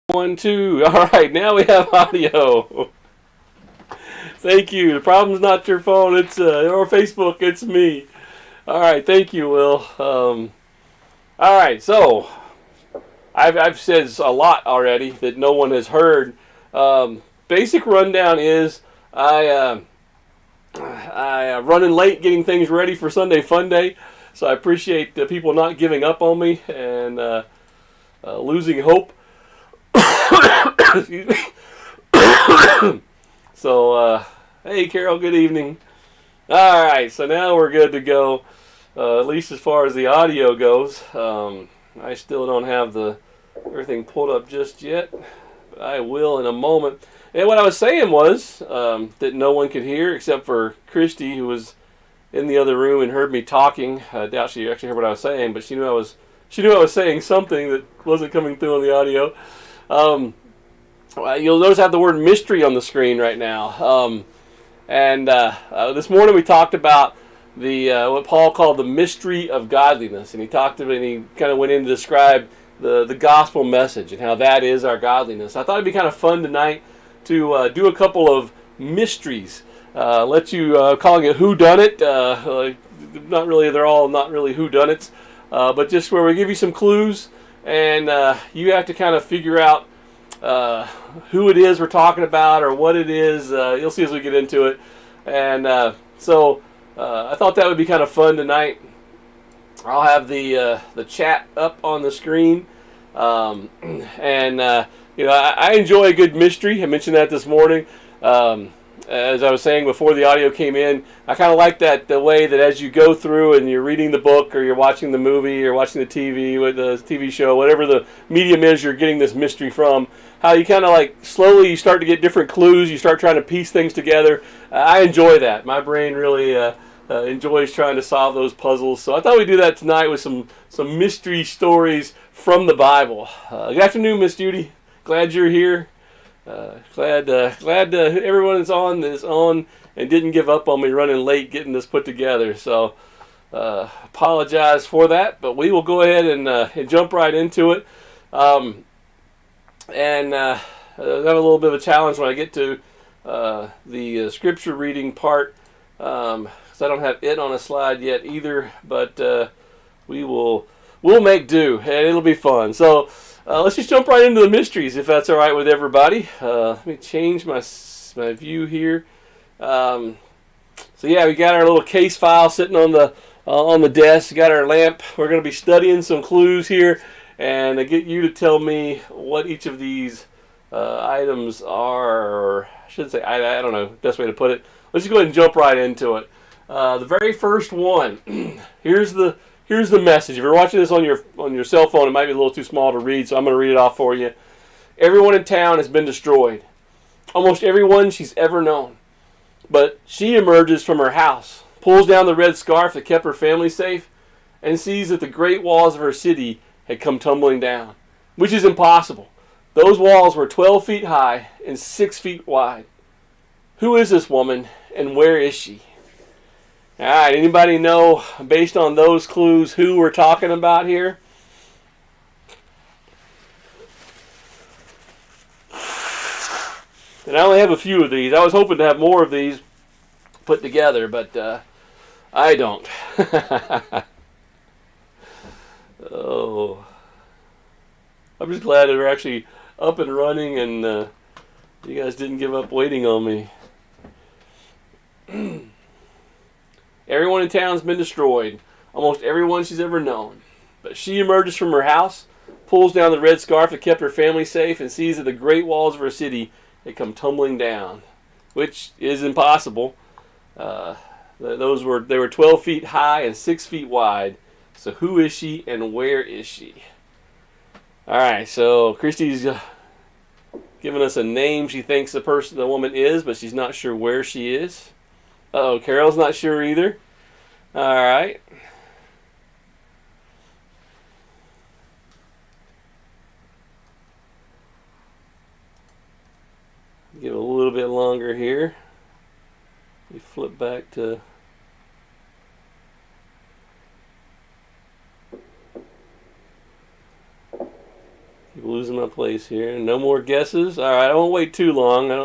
1, 2. All right, now we have audio. Thank you. The problem's not your phone. It's or Facebook. It's me. All right. Thank you, Will. All right. So I've said a lot already that no one has heard. Basic rundown is I running late getting things ready for Sunday Funday. So I appreciate the people not giving up on me and losing hope. Excuse me. So, hey, Carol, good evening. All right, so now we're good to go, at least as far as the audio goes. I still don't have everything pulled up just yet, but I will in a moment. And what I was saying was that no one could hear except for Christy, who was in the other room and heard me talking. I doubt she actually heard what I was saying, but she knew I was saying something that wasn't coming through on the audio. You'll notice I have the word mystery on the screen right now. And this morning we talked about what Paul called the mystery of godliness, and he kind of went in to describe the gospel message and how that is our godliness. I thought it'd be kind of fun tonight to do a couple of mysteries. Let you calling it whodunit. Not really. They're all not really whodunits, but just where we give you some clues, and you have to kind of figure out who it is we're talking about or what it is. You'll see as we get into it. And so I thought that would be kind of fun tonight. I'll have the chat up on the screen. I enjoy a good mystery. I mentioned that this morning. As I was saying before the audio came in, I kind of like the way that as you go through and you're reading the book or you're watching the movie or watching the TV show, whatever the medium is you're getting this mystery from, how you kind of like slowly you start to get different clues, you start trying to piece things together. I enjoy that. My brain really enjoys trying to solve those puzzles. So I thought we'd do that tonight with some mystery stories from the Bible. Good afternoon, Miss Judy. Glad you're here. Glad everyone is on and didn't give up on me running late getting this put together. So apologize for that, but we will go ahead and jump right into it. I have a little bit of a challenge when I get to the scripture reading part, because I don't have it on a slide yet either. But we'll make do, and it'll be fun. So. Let's just jump right into the mysteries, if that's all right with everybody. Let me change my view here. So yeah, we got our little case file sitting on the desk. We got our lamp. We're going to be studying some clues here, and I get you to tell me what each of these items are. Or I should say, I don't know, best way to put it. Let's just go ahead and jump right into it. The very first one. Here's the message. If you're watching this on your cell phone, it might be a little too small to read, so I'm going to read it off for you. Everyone in town has been destroyed. Almost everyone she's ever known. But she emerges from her house, pulls down the red scarf that kept her family safe, and sees that the great walls of her city had come tumbling down, which is impossible. Those walls were 12 feet high and 6 feet wide. Who is this woman, and where is she? All right, anybody know, based on those clues, who we're talking about here? And I only have a few of these. I was hoping to have more of these put together, but I don't. Oh, I'm just glad that we're actually up and running, and you guys didn't give up waiting on me. Everyone in town's been destroyed. Almost everyone she's ever known. But she emerges from her house, pulls down the red scarf that kept her family safe, and sees that the great walls of her city had come tumbling down, which is impossible. They were 12 feet high and 6 feet wide. So who is she and where is she? All right, so Christy's giving us a name she thinks the woman is, but she's not sure where she is. Uh-oh, Carol's not sure either. All right. Give it a little bit longer here. We flip back to... Keep losing my place here. No more guesses. All right, I won't wait too long. I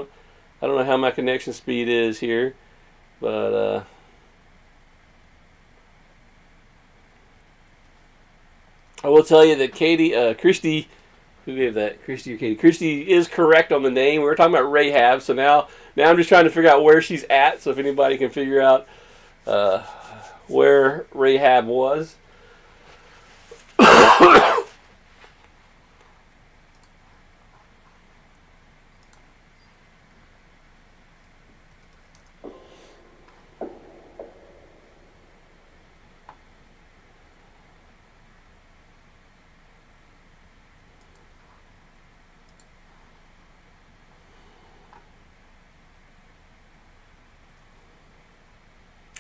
don't know how my connection speed is here, but I will tell you that Christy, who gave that? Christy or Katie? Christy is correct on the name. We were talking about Rahab, so now I'm just trying to figure out where she's at. So if anybody can figure out where Rahab was.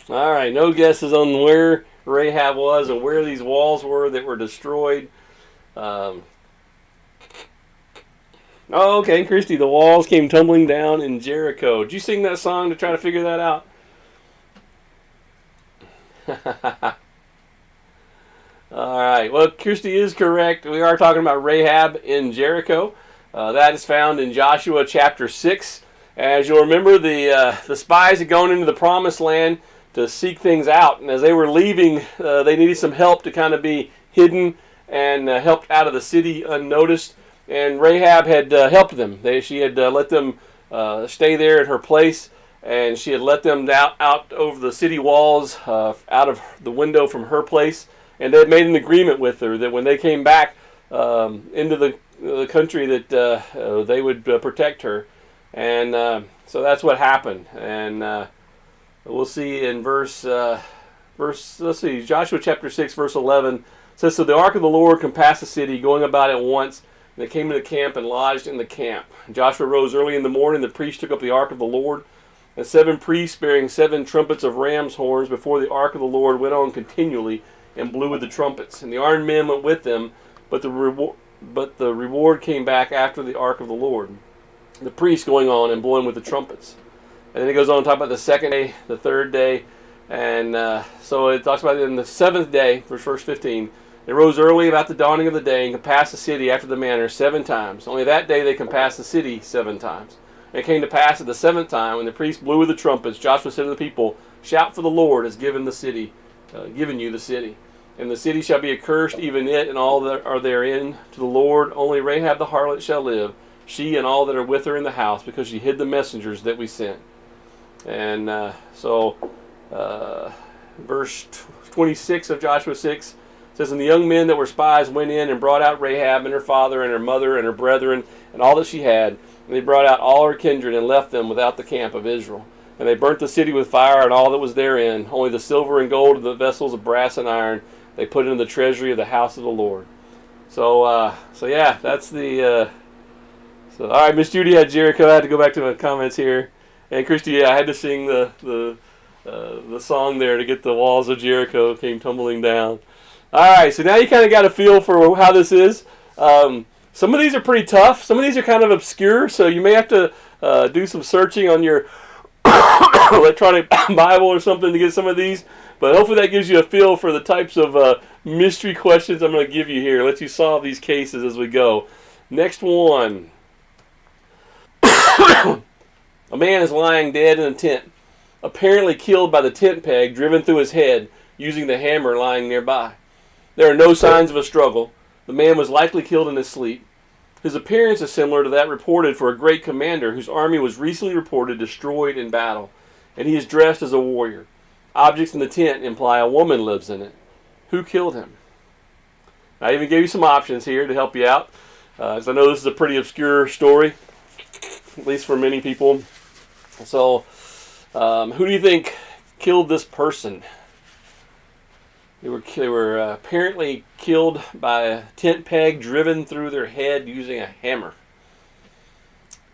All right, no guesses on where Rahab was and where these walls were that were destroyed. Oh, okay, Christy, the walls came tumbling down in Jericho. Did you sing that song to try to figure that out? All right, well, Christy is correct. We are talking about Rahab in Jericho. That is found in Joshua chapter 6. As you'll remember, the spies had gone into the promised land to seek things out, and as they were leaving, they needed some help to kind of be hidden and helped out of the city unnoticed. And Rahab had helped them. She had let them stay there at her place, and she had let them out over the city walls, out of the window from her place. And they had made an agreement with her that when they came back into the country, that they would protect her. And so that's what happened. And we'll see in let's see, Joshua chapter 6, verse 11 says, "So the ark of the Lord compassed the city, going about at once, and they came to the camp and lodged in the camp. Joshua rose early in the morning. The priests took up the ark of the Lord, and 7 priests bearing 7 trumpets of ram's horns before the ark of the Lord went on continually and blew with the trumpets. And the armed men went with them, but the reward came back after the ark of the Lord. The priests going on and blowing with the trumpets." And then it goes on to talk about the second day, the third day. And so it talks about in the 7th day, verse 15, "They rose early about the dawning of the day and compassed the city after the manner 7 times. Only that day they compassed the city 7 times. And it came to pass at the 7th time, when the priests blew with the trumpets, Joshua said to the people, 'Shout, for the Lord has given you the city. And the city shall be accursed, even it and all that are therein, to the Lord. Only Rahab the harlot shall live, she and all that are with her in the house, because she hid the messengers that we sent.'" And verse 26 of Joshua 6 says, "And the young men that were spies went in and brought out Rahab and her father and her mother and her brethren and all that she had. And they brought out all her kindred and left them without the camp of Israel. And they burnt the city with fire and all that was therein. Only the silver and gold of the vessels of brass and iron they put into the treasury of the house of the Lord." So yeah, that's the... all right, Miss Judy had Jericho. I had to go back to my comments here. And Christy, yeah, I had to sing the song there to get the walls of Jericho came tumbling down. All right, so now you kind of got a feel for how this is. Some of these are pretty tough. Some of these are kind of obscure, so you may have to do some searching on your electronic Bible or something to get some of these. But hopefully that gives you a feel for the types of mystery questions I'm going to give you here. Let you solve these cases as we go. Next one. A man is lying dead in a tent, apparently killed by the tent peg driven through his head using the hammer lying nearby. There are no signs of a struggle. The man was likely killed in his sleep. His appearance is similar to that reported for a great commander whose army was recently reported destroyed in battle, and he is dressed as a warrior. Objects in the tent imply a woman lives in it. Who killed him? I even gave you some options here to help you out, because I know this is a pretty obscure story, at least for many people. So, who do you think killed this person? They were apparently killed by a tent peg driven through their head using a hammer.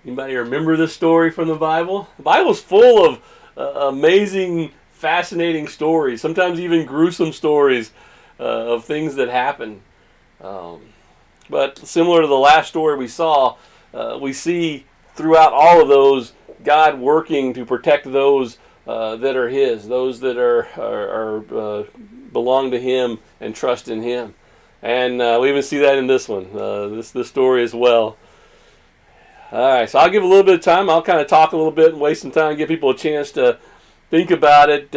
Anybody remember this story from the Bible? The Bible's full of amazing, fascinating stories, sometimes even gruesome stories of things that happen. But similar to the last story we saw, we see throughout all of those God working to protect those that are His, those that are belong to Him and trust in Him. And we even see that in this one, this story as well. All right, so I'll give a little bit of time. I'll kind of talk a little bit and waste some time, give people a chance to think about it,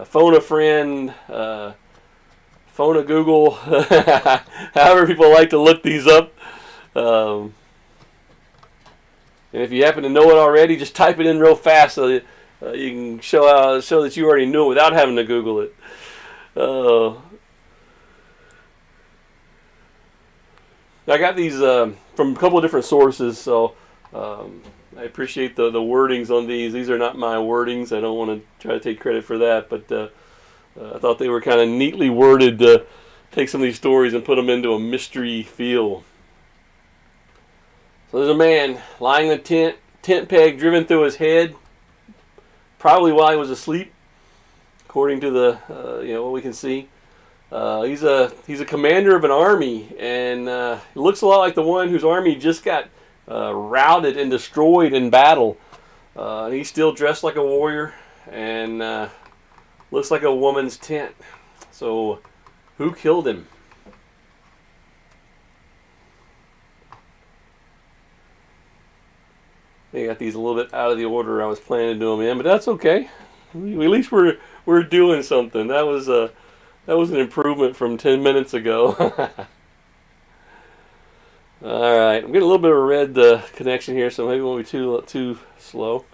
phone a friend, phone a Google, however people like to look these up. And if you happen to know it already, just type it in real fast so that you can show that you already knew it without having to Google it. I got these from a couple of different sources, so I appreciate the wordings on these. These are not my wordings. I don't want to try to take credit for that, but I thought they were kind of neatly worded to take some of these stories and put them into a mystery feel. So there's a man lying in a tent peg driven through his head, probably while he was asleep, according to the what we can see. He's a commander of an army, and he looks a lot like the one whose army just got routed and destroyed in battle. He's still dressed like a warrior, and looks like a woman's tent. So, who killed him? They got these a little bit out of the order I was planning to do them in, but that's okay. At least we're doing something. That was an improvement from 10 minutes ago. All right, I'm getting a little bit of a red connection here, so maybe it won't be too slow.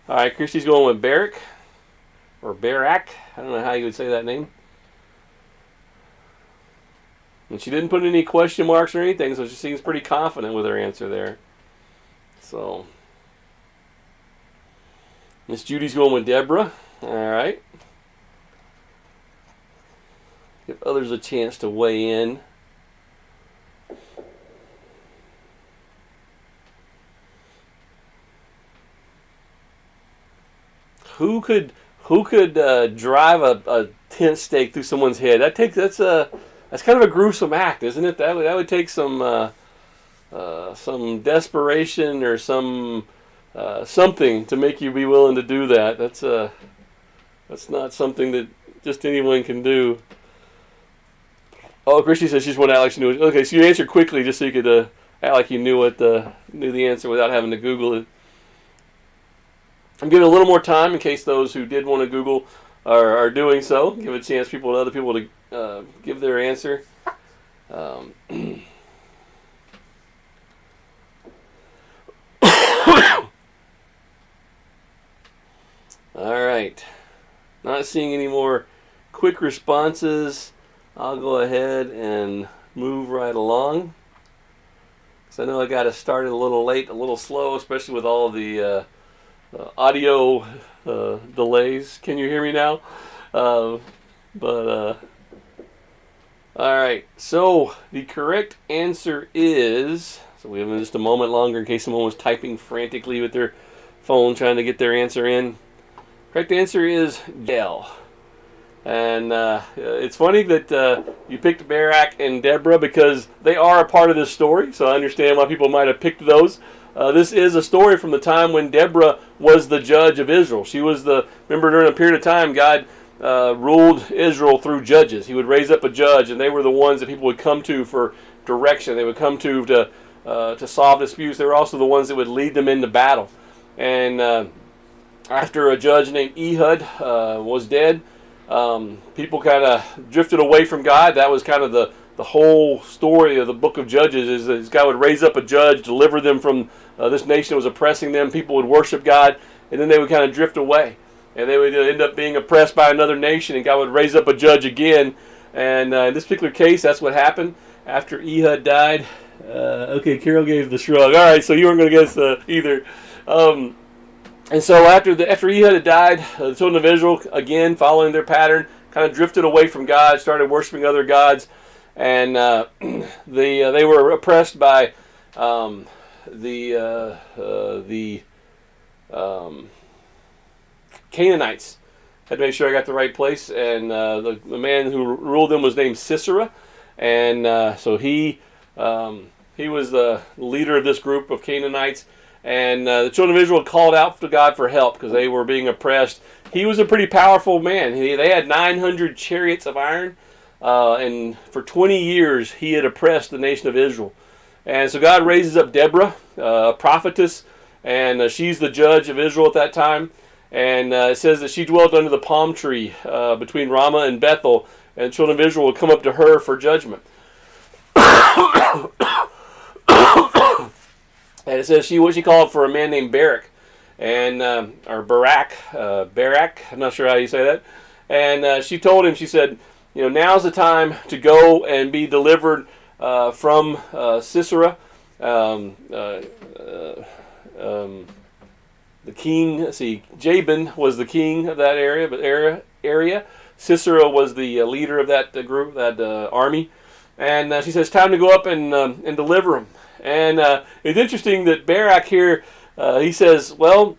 All right, Christy's going with Barak or Barak. I don't know how you would say that name. And she didn't put any question marks or anything, so she seems pretty confident with her answer there. So Miss Judy's going with Deborah. All right. Give others a chance to weigh in. Who could drive a tent stake through someone's head? That's kind of a gruesome act, isn't it? That would take some desperation or some something to make you be willing to do that. That's not something that just anyone can do. Oh, Christy says she just wanted Alex to know. Okay, so you answered quickly just so you could act like you knew the answer without having to Google it. I'm giving a little more time in case those who did want to Google are doing so. Give a chance for other people to give their answer. All right. Not seeing any more quick responses. I'll go ahead and move right along. Because I know I got us started a little late, a little slow, especially with all the audio delays. Can you hear me now? All right. So the correct answer is, so we have just a moment longer in case someone was typing frantically with their phone trying to get their answer in. Correct answer is Gail. And it's funny that you picked Barak and Deborah because they are a part of this story, so I understand why people might have picked those. This is a story from the time when Deborah was the judge of Israel. She was remember during a period of time, God ruled Israel through judges. He would raise up a judge, and they were the ones that people would come to for direction. They would come to solve disputes. They were also the ones that would lead them into battle. And after a judge named Ehud was dead, people kind of drifted away from God. That was kind of the whole story of the book of Judges, is that God would raise up a judge, deliver them from this nation that was oppressing them. People would worship God, and then they would kind of drift away. And they would end up being oppressed by another nation, and God would raise up a judge again. And in this particular case, that's what happened after Ehud died. Okay, Carol gave the shrug. All right, so you weren't going to guess either. And so after Ehud had died, the children of Israel, again, following their pattern, kind of drifted away from God, started worshiping other gods. And they were oppressed by the Canaanites. Had to make sure I got the right place. And the man who ruled them was named Sisera, and so he was the leader of this group of Canaanites. And the children of Israel called out to God for help because they were being oppressed. He was a pretty powerful man. They had 900 chariots of iron. and for 20 years he had oppressed the nation of Israel. And so God raises up Deborah, a prophetess, and she's the judge of Israel at that time. And it says that she dwelt under the palm tree between Ramah and Bethel, and the children of Israel would come up to her for judgment. And it says what she called for a man named Barak, and or Barak. I'm not sure how you say that. And she told him, she said, now's the time to go and be delivered from Sisera. The king, Jabin was the king of that area. Sisera was the leader of that group, that army. And she says, time to go up and deliver him. And it's interesting that Barak here, he says, well,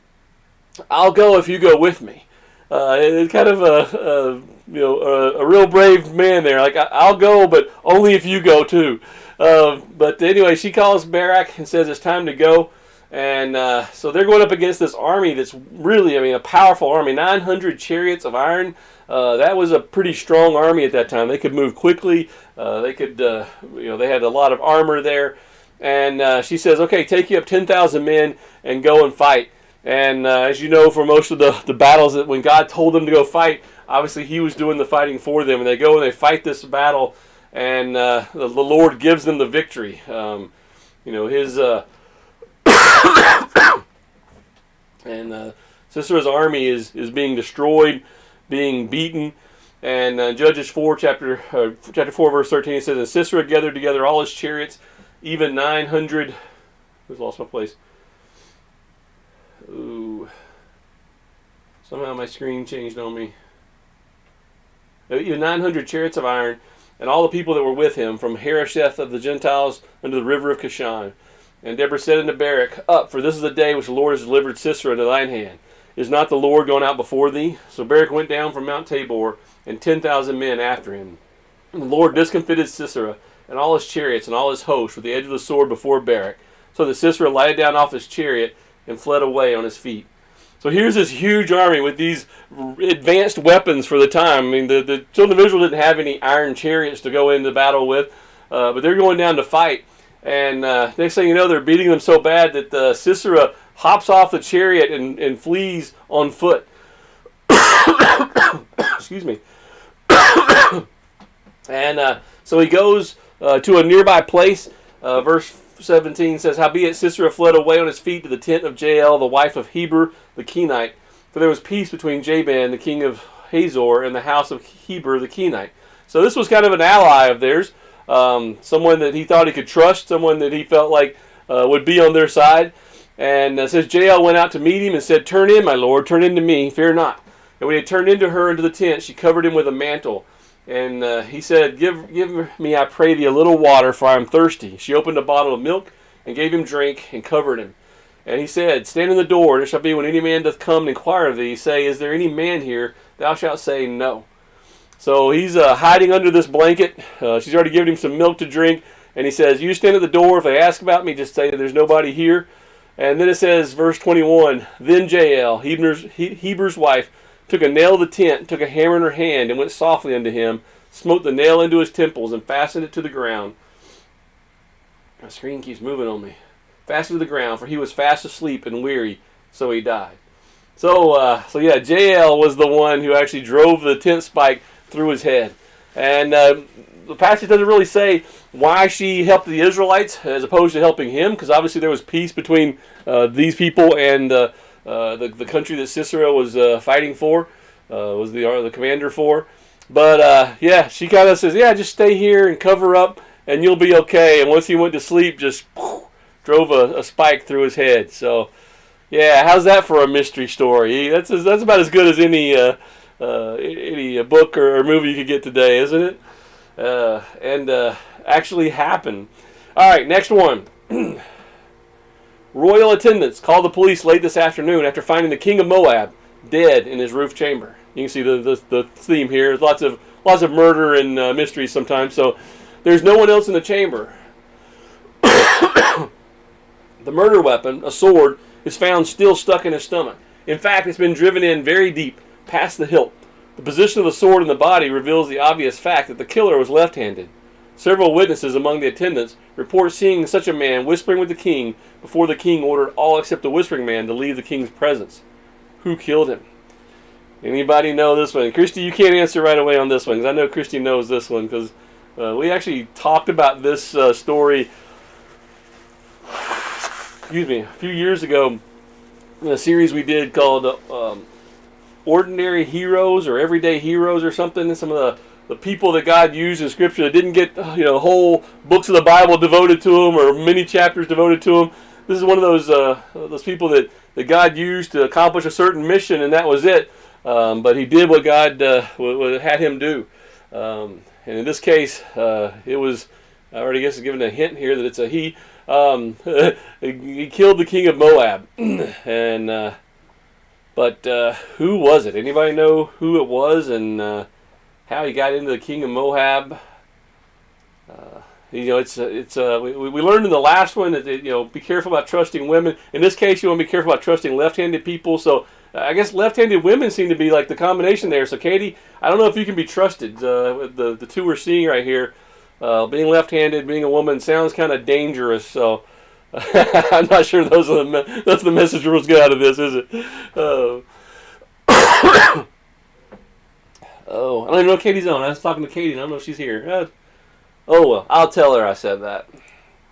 I'll go if you go with me. It's kind of a real brave man there. Like, I'll go, but only if you go too. But anyway, she calls Barak and says it's time to go. And so they're going up against this army that's really, a powerful army. 900 chariots of iron. That was a pretty strong army at that time. They could move quickly. They could, they had a lot of armor there. And she says, okay, take you up 10,000 men and go and fight. And as you know, for most of the battles, that when God told them to go fight, obviously he was doing the fighting for them. And they go and they fight this battle, and the Lord gives them the victory. His and Sisera's army is being destroyed, being beaten. And Judges 4, chapter 4, verse 13, it says, and Sisera gathered together all his chariots, even 900. Who's lost my place? Ooh. Somehow my screen changed on me. Even 900 chariots of iron, and all the people that were with him, from Harosheth of the Gentiles unto the river of Kishon. And Deborah said unto Barak, up, for this is the day which the Lord has delivered Sisera into thine hand. Is not the Lord gone out before thee? So Barak went down from Mount Tabor, and 10,000 men after him. And the Lord discomfited Sisera, and all his chariots, and all his host, with the edge of the sword before Barak. So that Sisera lighted down off his chariot, and fled away on his feet. So here's this huge army with these advanced weapons for the time. The children of Israel didn't have any iron chariots to go into battle with, but they're going down to fight. And next thing you know, they're beating them so bad that Sisera hops off the chariot and flees on foot. Excuse me. And so he goes to a nearby place. Verse 17 says, howbeit Sisera fled away on his feet to the tent of Jael, the wife of Heber the Kenite. For there was peace between Jabin, the king of Hazor, and the house of Heber the Kenite. So this was kind of an ally of theirs. Someone that he thought he could trust, someone that he felt like would be on their side. And it says, Jael went out to meet him and said, turn in, my lord, turn in to me, fear not. And when he had turned into her into the tent, she covered him with a mantle. And he said, give me, I pray thee, a little water, for I am thirsty. She opened a bottle of milk and gave him drink and covered him. And he said, stand in the door, and it shall be when any man doth come and inquire of thee, say, is there any man here? Thou shalt say, no. So he's hiding under this blanket. She's already given him some milk to drink. And he says, you stand at the door. If they ask about me, just say that there's nobody here. And then it says, verse 21, then Jael, Heber's wife, took a nail of the tent, took a hammer in her hand, and went softly unto him, smote the nail into his temples, and fastened it to the ground. My screen keeps moving on me. Fastened to the ground, for he was fast asleep and weary, so he died. So yeah, Jael was the one who actually drove the tent spike through his head. And the passage doesn't really say why she helped the Israelites as opposed to helping him, because obviously there was peace between these people and the country that Sisera was fighting for, was the commander for. But yeah, she kind of says, yeah, just stay here and cover up and you'll be okay. And once he went to sleep, just drove a spike through his head. So yeah, how's that for a mystery story? That's about as good as any book or movie you could get today, isn't it? And actually happened. All right, next one. Royal attendants called the police late this afternoon after finding the king of Moab dead in his roof chamber. You can see the theme here. There's lots of murder and mysteries sometimes. So there's no one else in the chamber. The murder weapon, a sword, is found still stuck in his stomach. In fact, it's been driven in very deep, past the hilt. The position of the sword in the body reveals the obvious fact that the killer was left-handed. Several witnesses among the attendants report seeing such a man whispering with the king before the king ordered all except the whispering man to leave the king's presence. Who killed him? Anybody know this one? Christy, you can't answer right away on this one because I know Christy knows this one because we actually talked about this story a few years ago in a series we did called Ordinary Heroes or Everyday Heroes or something. Some of the people that God used in Scripture that didn't get whole books of the Bible devoted to them or many chapters devoted to them. This is one of those people that God used to accomplish a certain mission, and that was it. But he did what God had him do. And in this case, it was, I already guess given a hint here that it's a he. He killed the king of Moab. But who was it? Anybody know who it was and how he got into the king of Moab? We learned in the last one that be careful about trusting women. In this case, you want to be careful about trusting left-handed people. So I guess left-handed women seem to be like the combination there. So Katie, I don't know if you can be trusted. The two we're seeing right here, being left-handed, being a woman, sounds kind of dangerous. So I'm not sure that's the message we're supposed to get out of this, is it? Oh, I don't even know Katie's on. I was talking to Katie, and I don't know if she's here. Oh well, I'll tell her I said that.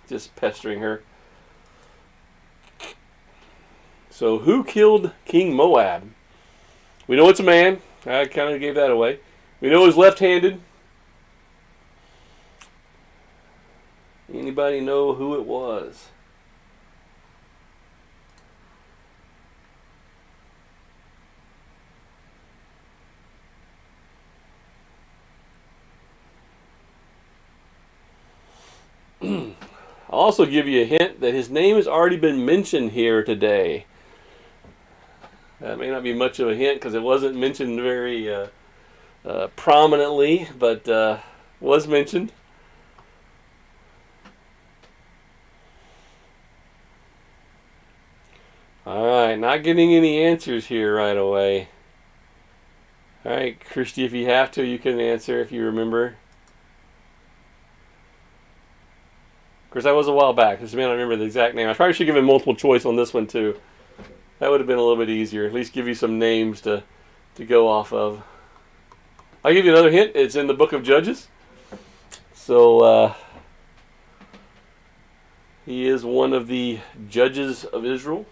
Just pestering her. So who killed King Moab? We know it's a man. I kind of gave that away. We know he's left-handed. Anybody know who it was? I'll also give you a hint that his name has already been mentioned here today. That may not be much of a hint because it wasn't mentioned very prominently, but was mentioned. Alright, not getting any answers here right away. Alright, Christy, if you have to, you can answer if you remember. Of course, that was a while back. Just may not remember the exact name. I probably should give him multiple choice on this one too. That would have been a little bit easier. At least give you some names to go off of. I'll give you another hint. It's in the book of Judges. So he is one of the judges of Israel.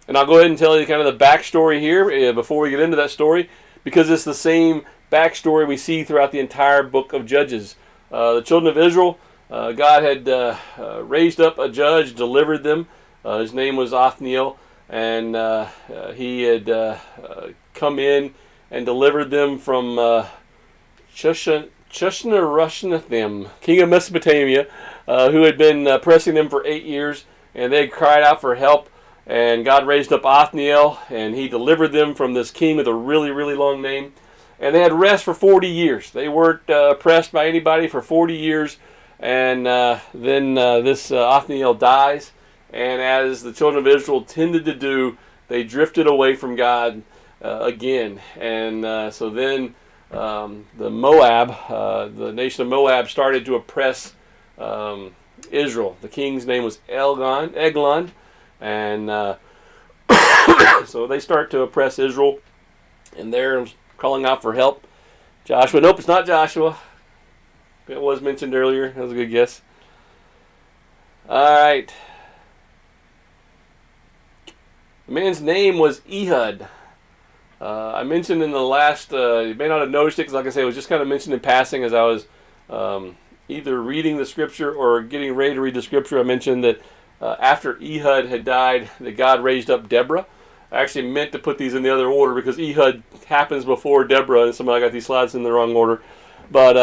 And I'll go ahead and tell you kind of the backstory here before we get into that story, because it's the same backstory we see throughout the entire book of Judges. The children of Israel, God had raised up a judge, delivered them. His name was Othniel, and he had come in and delivered them from Chushnarushnathim, king of Mesopotamia, who had been oppressing them for 8 years, and they had cried out for help. And God raised up Othniel, and he delivered them from this king with a really, really long name. And they had rest for 40 years. They weren't oppressed by anybody for 40 years. And then this Othniel dies. And as the children of Israel tended to do, they drifted away from God again. And so then the nation of Moab started to oppress Israel. The king's name was Eglon. And so they start to oppress Israel, and they're calling out for help. Joshua, nope, it's not Joshua. It was mentioned earlier. That was a good guess. All right. The man's name was Ehud. I mentioned in the last, you may not have noticed it because, like I say, it was just kind of mentioned in passing as I was either reading the scripture or getting ready to read the scripture. I mentioned that after Ehud had died, that God raised up Deborah. I actually meant to put these in the other order because Ehud happens before Deborah, and somehow I got these slides in the wrong order. But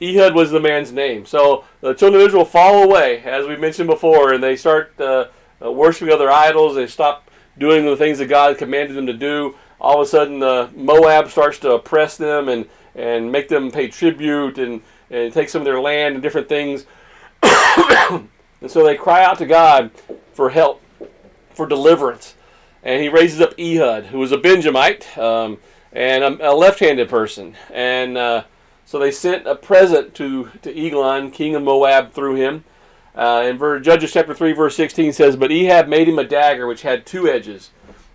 Ehud was the man's name. So the children of Israel fall away, as we mentioned before, and they start worshiping other idols. They stop doing the things that God commanded them to do. All of a sudden, Moab starts to oppress them and make them pay tribute and take some of their land and different things. And so they cry out to God for help, for deliverance. and he raises up Ehud, who was a Benjamite and a left-handed person. And so they sent a present to Eglon, king of Moab, through him. In Judges chapter 3, verse 16 says, "But Ehab made him a dagger which had two edges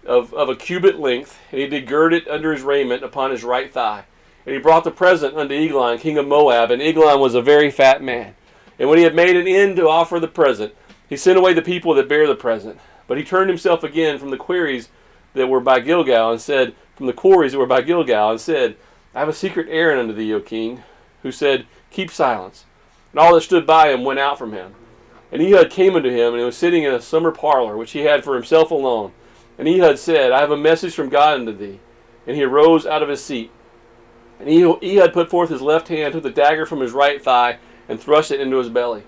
of a cubit length, and he did gird it under his raiment upon his right thigh. And he brought the present unto Eglon, king of Moab, and Eglon was a very fat man. And when he had made an end to offer the present, he sent away the people that bare the present. But he turned himself again from the quarries that were by Gilgal, and said, I have a secret errand unto thee, O king, who said, Keep silence. And all that stood by him went out from him. And Ehud came unto him, and he was sitting in a summer parlor, which he had for himself alone. And Ehud said, I have a message from God unto thee. And he arose out of his seat. And Ehud put forth his left hand, took the dagger from his right thigh, and thrust it into his belly.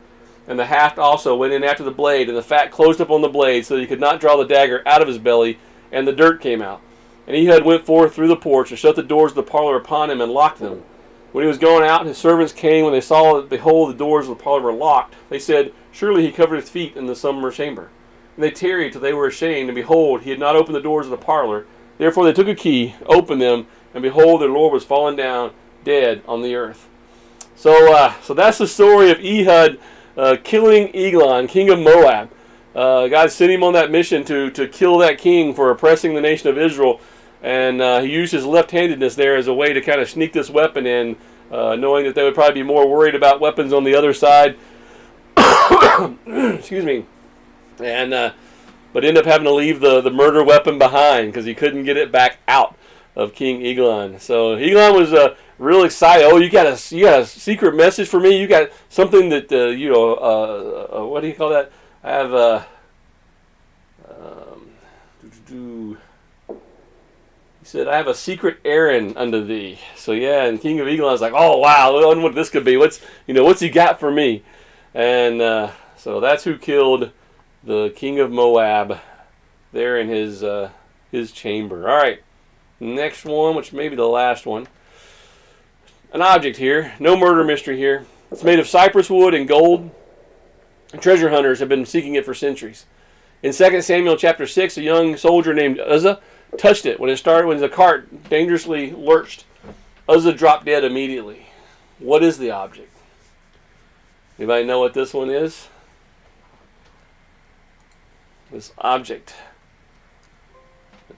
And the haft also went in after the blade, and the fat closed up on the blade, so that he could not draw the dagger out of his belly, and the dirt came out. And Ehud went forth through the porch, and shut the doors of the parlor upon him, and locked them. When he was going out, his servants came. When they saw that, behold, the doors of the parlor were locked, they said, Surely he covered his feet in the summer chamber. And they tarried till they were ashamed, and behold, he had not opened the doors of the parlor. Therefore they took a key, opened them, and behold, their Lord was fallen down, dead on the earth. So that's the story of Ehud killing Eglon, king of Moab. God sent him on that mission to kill that king for oppressing the nation of Israel. And he used his left-handedness there as a way to kind of sneak this weapon in, knowing that they would probably be more worried about weapons on the other side. Excuse me. And but ended up having to leave the murder weapon behind because he couldn't get it back out of King Eglon. So Eglon was real excited. Oh, you got a secret message for me? You got something that what do you call that? I have he said, I have a secret errand unto thee. So yeah, and King of Eglon is like, oh wow, I wonder what this could be. What's he got for me? And so that's who killed the king of Moab there in his chamber. All right, next one, which may be the last one. An object here, no murder mystery here. It's made of cypress wood and gold. Treasure hunters have been seeking it for centuries. In 2 Samuel chapter 6, a young soldier named Uzzah touched it. When the cart dangerously lurched, Uzzah dropped dead immediately. What is the object? Anybody know what this one is? This object.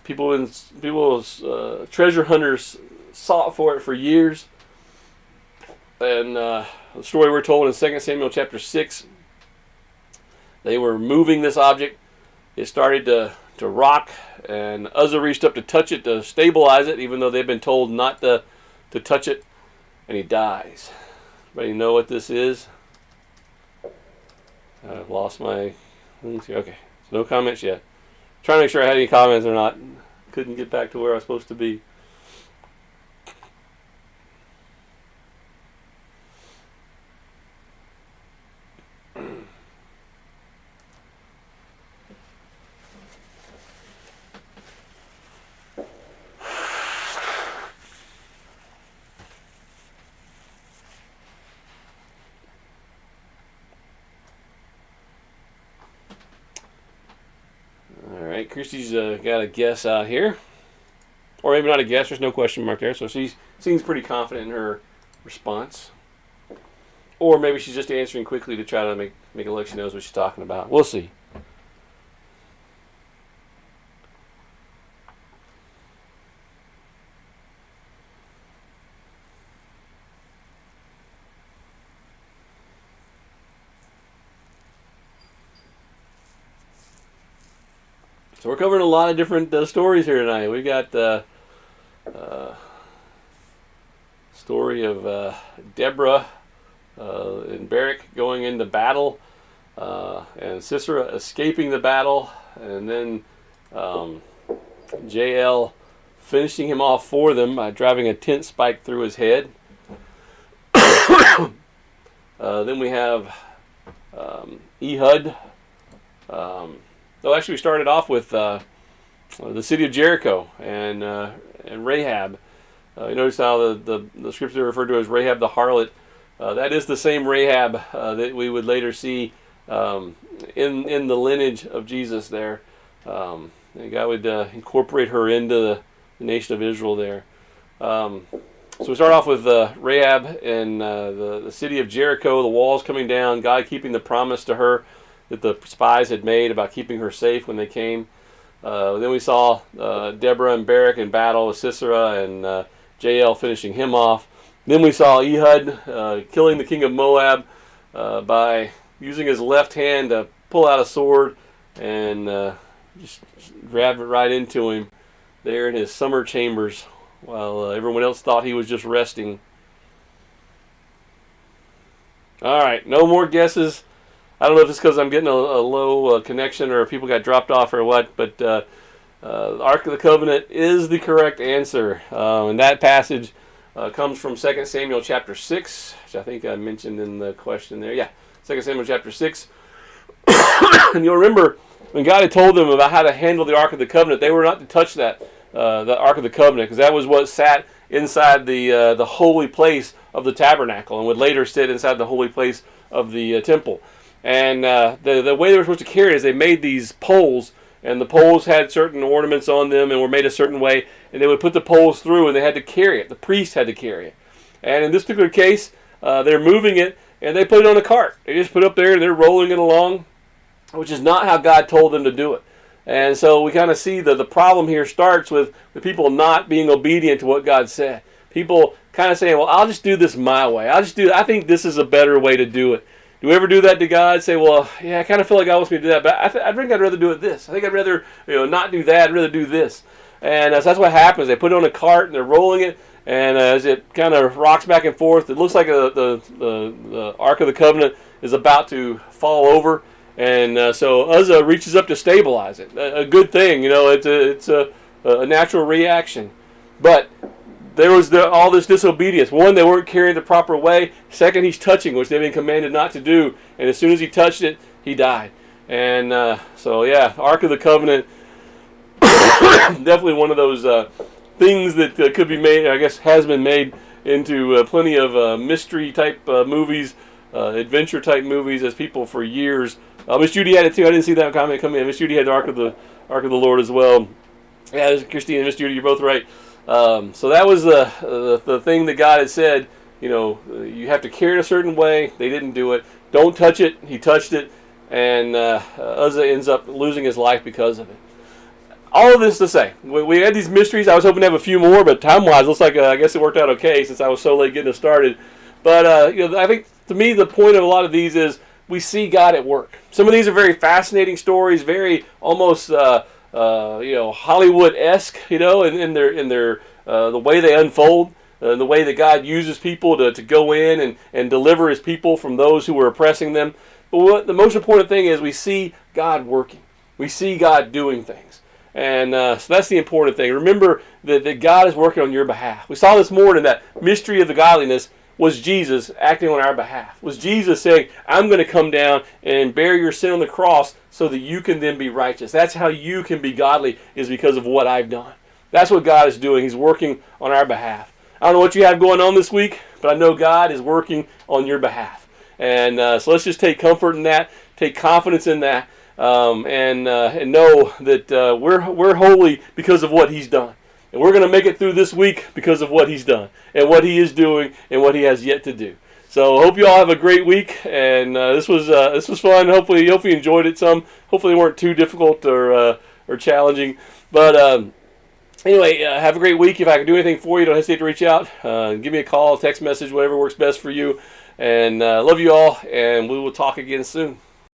Treasure hunters sought for it for years. And the story we're told in 2 Samuel chapter 6, they were moving this object. It started to rock, and Uzzah reached up to touch it to stabilize it, even though they've been told not to touch it, and he dies. Anybody know what this is? I've lost my... Okay, so no comments yet. Trying to make sure I had any comments or not. Couldn't get back to where I was supposed to be. Christy's got a guess out here. Or maybe not a guess, there's no question mark there. So she seems pretty confident in her response. Or maybe she's just answering quickly to try to make it look like she knows what she's talking about. We'll see. So we're covering a lot of different stories here tonight. We got the story of Deborah and Barak going into battle, and Sisera escaping the battle, and then Jael finishing him off for them by driving a tent spike through his head. Then we have Ehud. Actually, we started off with the city of Jericho and Rahab. You notice how the scripture referred to as Rahab the harlot. That is the same Rahab that we would later see in the lineage of Jesus there. And God would incorporate her into the nation of Israel there. So we start off with Rahab and the city of Jericho, the walls coming down, God keeping the promise to her that the spies had made about keeping her safe when they came. Then we saw Deborah and Barak in battle with Sisera, and Jael finishing him off. Then we saw Ehud killing the king of Moab by using his left hand to pull out a sword and just grab it right into him there in his summer chambers while everyone else thought he was just resting. All right, no more guesses. I don't know if it's because I'm getting a low connection or if people got dropped off or what, but the Ark of the Covenant is the correct answer. And that passage comes from 2 Samuel chapter 6, which I think I mentioned in the question there. Yeah, 2 Samuel chapter 6. And you'll remember when God had told them about how to handle the Ark of the Covenant, they were not to touch that, the Ark of the Covenant, because that was what sat inside the holy place of the tabernacle and would later sit inside the holy place of the temple. And the way they were supposed to carry it is they made these poles, and the poles had certain ornaments on them and were made a certain way, and they would put the poles through and they had to carry it. The priest had to carry it. And in this particular case, they're moving it and they put it on a cart. They just put it up there and they're rolling it along, which is not how God told them to do it. And so we kind of see that the problem here starts with the people not being obedient to what God said. People kind of saying, well, I'll just do this my way. I think this is a better way to do it. Do we ever do that to God? Say, well, yeah, I kind of feel like God wants me to do that, but I think I'd rather do it this. I think I'd rather not do that. I'd rather do this. And so that's what happens. They put it on a cart and they're rolling it, and as it kind of rocks back and forth, it looks like the Ark of the Covenant is about to fall over. And so Uzzah reaches up to stabilize it. A good thing, it's a natural reaction. But there was all this disobedience. One, they weren't carrying the proper way. Second, he's touching, which they've been commanded not to do. And as soon as he touched it, he died. And so, yeah, Ark of the Covenant, definitely one of those things that could be made, I guess has been made into plenty of mystery-type movies, adventure-type movies, as people for years. Miss Judy had it too. I didn't see that comment come in. Miss Judy had the Ark of the Lord as well. Yeah, Christine and Miss Judy, you're both right. So that was the thing that God had said. You have to carry it a certain way. They didn't do it. Don't touch it. He touched it, and Uzzah ends up losing his life because of it. All of this to say, we had these mysteries. I was hoping to have a few more, but time-wise, looks like I guess it worked out okay since I was so late getting it started. But I think to me the point of a lot of these is we see God at work. Some of these are very fascinating stories, very almost Hollywood-esque, in their the way they unfold, the way that God uses people to go in and deliver His people from those who were oppressing them. But the most important thing is we see God working. We see God doing things. And so that's the important thing. Remember that God is working on your behalf. We saw this morning that mystery of the godliness was Jesus acting on our behalf. Was Jesus saying, I'm going to come down and bear your sin on the cross so that you can then be righteous. That's how you can be godly, is because of what I've done. That's what God is doing. He's working on our behalf. I don't know what you have going on this week, but I know God is working on your behalf. And so let's just take comfort in that, take confidence in that, and know that we're holy because of what He's done. And we're going to make it through this week because of what He's done and what He is doing and what He has yet to do. So I hope you all have a great week. And this was fun. Hopefully you enjoyed it some. Hopefully they weren't too difficult or challenging. But anyway, have a great week. If I can do anything for you, don't hesitate to reach out. Give me a call, text message, whatever works best for you. And love you all. And we will talk again soon.